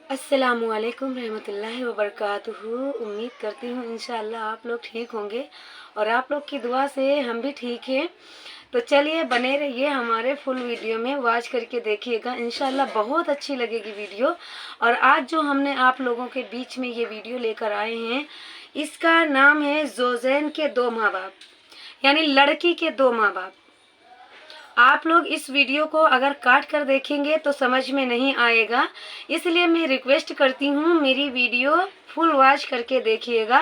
अस्सलामुअलैकुम रहमतुल्लाहि व बरकातुहू। उम्मीद करती हूँ इंशाअल्लाह आप लोग ठीक होंगे और आप लोग की दुआ से हम भी ठीक हैं। तो चलिए बने रहिए हमारे फुल वीडियो में, वॉच करके देखिएगा, इंशाअल्लाह बहुत अच्छी लगेगी वीडियो। और आज जो हमने आप लोगों के बीच में ये वीडियो लेकर आए हैं, इसका नाम है ज़ोज़ैन के दो माँ बाप, यानी लड़की के दो माँ बाप। आप लोग इस वीडियो को अगर काट कर देखेंगे तो समझ में नहीं आएगा, इसलिए मैं रिक्वेस्ट करती हूँ मेरी वीडियो फुल वॉच करके देखिएगा।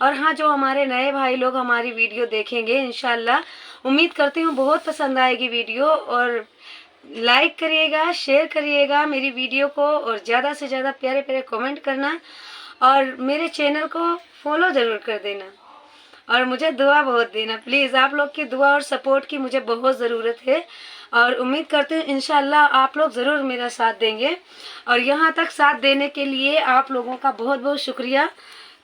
और हाँ, जो हमारे नए भाई लोग हमारी वीडियो देखेंगे इंशाल्लाह उम्मीद करती हूँ बहुत पसंद आएगी वीडियो, और लाइक करिएगा, शेयर करिएगा मेरी वीडियो को, और ज़्यादा से ज़्यादा प्यारे प्यारे कमेंट करना, और मेरे चैनल को फॉलो ज़रूर कर देना, और मुझे दुआ बहुत देना प्लीज़। आप लोग की दुआ और सपोर्ट की मुझे बहुत ज़रूरत है, और उम्मीद करते हैं इंशाल्लाह आप लोग ज़रूर मेरा साथ देंगे। और यहाँ तक साथ देने के लिए आप लोगों का बहुत बहुत शुक्रिया।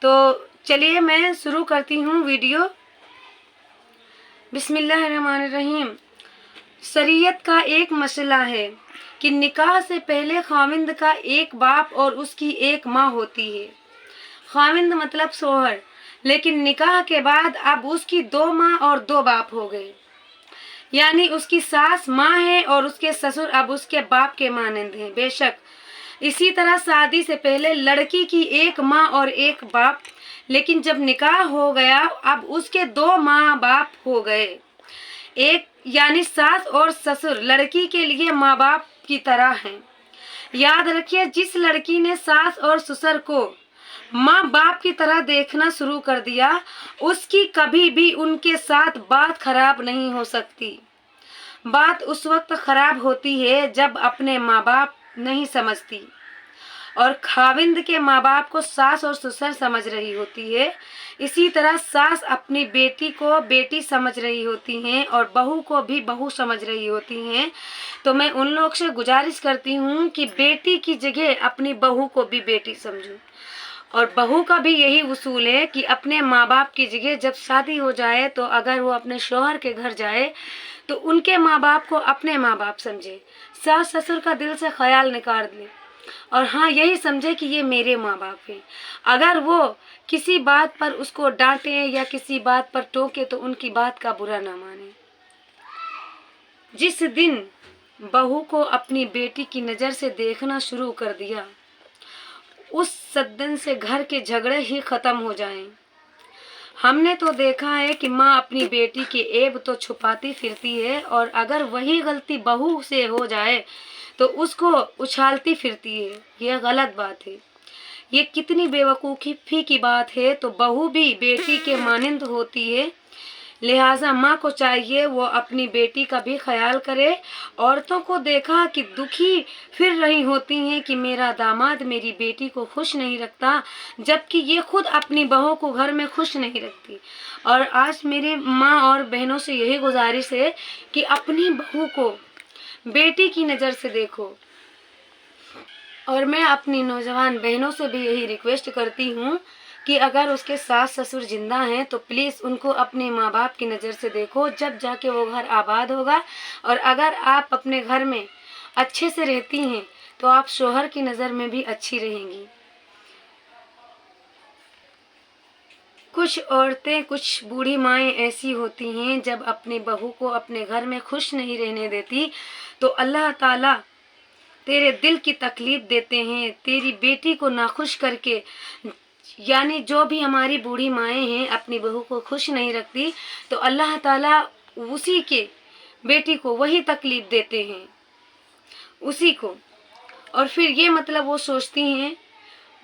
तो चलिए मैं शुरू करती हूँ वीडियो। बिस्मिल्लाहिर्रहमानिर्रहीम। शरीयत का एक मसला है कि निकाह से पहले खाविंद का एक बाप और उसकी एक माँ होती है। खाविंद मतलब शोहर, लेकिन निकाह के बाद अब उसकी दो माँ और दो बाप हो गए, यानी उसकी सास माँ है और उसके ससुर अब उसके बाप के मानंद हैं। बेशक इसी तरह शादी से पहले लड़की की एक माँ और एक बाप, लेकिन जब निकाह हो गया अब उसके दो माँ बाप हो गए। एक यानी सास और ससुर लड़की के लिए माँ बाप की तरह हैं। याद रखिए, जिस लड़की ने सास और ससुर को माँ बाप की तरह देखना शुरू कर दिया, उसकी कभी भी उनके साथ बात खराब नहीं हो सकती। बात उस वक्त खराब होती है जब अपने माँ बाप नहीं समझती, और खाविंद के माँ बाप को सास और ससुर समझ रही होती है। इसी तरह सास अपनी बेटी को बेटी समझ रही होती हैं और बहू को भी बहू समझ रही होती हैं। तो मैं उन लोग से गुजारिश करती हूँ कि बेटी की जगह अपनी बहू को भी बेटी समझो, और बहू का भी यही उसूल है कि अपने माँ बाप की जगह जब शादी हो जाए तो अगर वो अपने शौहर के घर जाए तो उनके माँ बाप को अपने माँ बाप समझे, सास ससुर का दिल से ख्याल निकाल ले, और हाँ यही समझे कि ये मेरे माँ बाप हैं। अगर वो किसी बात पर उसको डांटे या किसी बात पर टोके तो उनकी बात का बुरा ना माने। जिस दिन बहू को अपनी बेटी की नज़र से देखना शुरू कर दिया, उस दिन से घर के झगड़े ही खत्म हो जाएं। हमने तो देखा है कि माँ अपनी बेटी के ऐब तो छुपाती फिरती है, और अगर वही गलती बहू से हो जाए तो उसको उछालती फिरती है। यह गलत बात है, ये कितनी बेवकूफ़ी की बात है। तो बहू भी बेटी के मानंद होती है, लिहाजा माँ को चाहिए वो अपनी बेटी का भी ख्याल करे। औरतों को देखा कि दुखी फिर रही होती हैं कि मेरा दामाद मेरी बेटी को खुश नहीं रखता, जबकि ये खुद अपनी बहू को घर में खुश नहीं रखती। और आज मेरी माँ और बहनों से यही गुजारिश है कि अपनी बहू को बेटी की नज़र से देखो। और मैं अपनी नौजवान बहनों से भी यही रिक्वेस्ट करती हूँ कि अगर उसके सास ससुर जिंदा हैं तो प्लीज़ उनको अपने माँ बाप की नज़र से देखो, जब जाके वो घर आबाद होगा। और अगर आप अपने घर में अच्छे से रहती हैं तो आप शोहर की नज़र में भी अच्छी रहेंगी। कुछ औरतें, कुछ बूढ़ी माएँ ऐसी होती हैं जब अपनी बहू को अपने घर में खुश नहीं रहने देती तो अल्लाह ताला तेरे दिल की तकलीफ देते हैं, तेरी बेटी को नाखुश करके। यानी जो भी हमारी बूढ़ी माएँ हैं अपनी बहू को खुश नहीं रखती तो अल्लाह ताला उसी के बेटी को वही तकलीफ देते हैं, उसी को। और फिर ये मतलब वो सोचती हैं,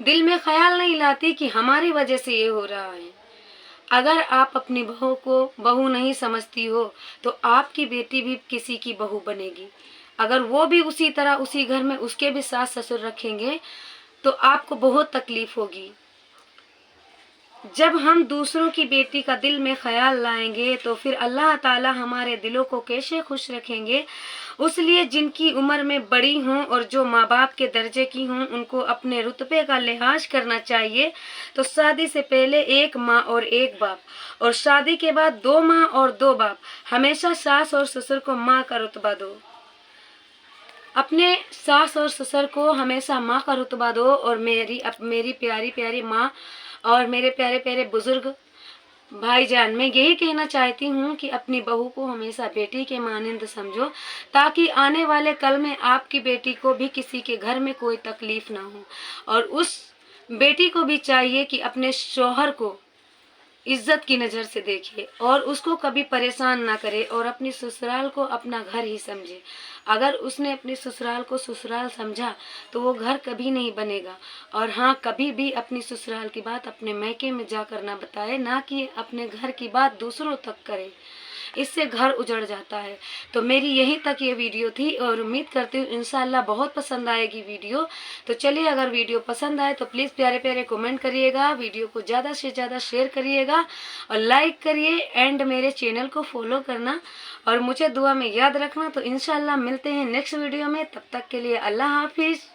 दिल में ख्याल नहीं लाती कि हमारी वजह से ये हो रहा है। अगर आप अपनी बहू को बहू नहीं समझती हो तो आपकी बेटी भी किसी की बहू बनेगी। अगर वो भी उसी तरह उसी घर में उसके भी सास ससुर रखेंगे तो आपको बहुत तकलीफ होगी। जब हम दूसरों की बेटी का दिल में ख्याल लाएंगे तो फिर अल्लाह ताला हमारे दिलों को कैसे खुश रखेंगे। इसलिए जिनकी उम्र में बड़ी हों और जो माँ बाप के दर्जे की हों उनको अपने रुतबे का लिहाज करना चाहिए। तो शादी से पहले एक माँ और एक बाप, और शादी के बाद दो माँ और दो बाप। हमेशा सास और ससुर को माँ का रुतबा दो। اپنے ساس اور سسر کو ہمیشہ ماں کا رتبہ دو، اور میری پیاری پیاری ماں اور میرے پیارے پیارے بزرگ بھائی جان، میں یہی کہنا چاہتی ہوں کہ اپنی بہو کو ہمیشہ بیٹی کے مانند سمجھو، تاکہ آنے والے کل میں آپ کی بیٹی کو بھی کسی کے گھر میں کوئی تکلیف نہ ہو، اور اس بیٹی کو بھی چاہیے کہ اپنے شوہر کو عزت کی نظر سے دیکھے اور اس کو کبھی پریشان نہ کرے، اور اپنی سسرال کو اپنا گھر ہی سمجھے۔ اگر اس نے اپنی سسرال کو سسرال سمجھا تو وہ گھر کبھی نہیں بنے گا۔ اور ہاں، کبھی بھی اپنی سسرال کی بات اپنے میکے میں جا کر نہ بتائے، نہ کہ اپنے گھر کی بات دوسروں تک کرے، اس سے گھر اجڑ جاتا ہے۔ تو میری یہیں تک یہ ویڈیو تھی، اور امید کرتی ہوں انشاءاللہ بہت پسند آئے گی ویڈیو۔ تو چلیے، اگر ویڈیو پسند آئے تو پلیز پیارے پیارے کمنٹ کریے گا، ویڈیو کو زیادہ سے زیادہ شیئر کریے گا اور لائک کریے، اینڈ میرے چینل کو فالو کرنا اور مجھے دعا میں یاد رکھنا۔ تو انشاءاللہ ملتے ہیں نیکسٹ ویڈیو میں، تب تک کے لیے اللہ حافظ۔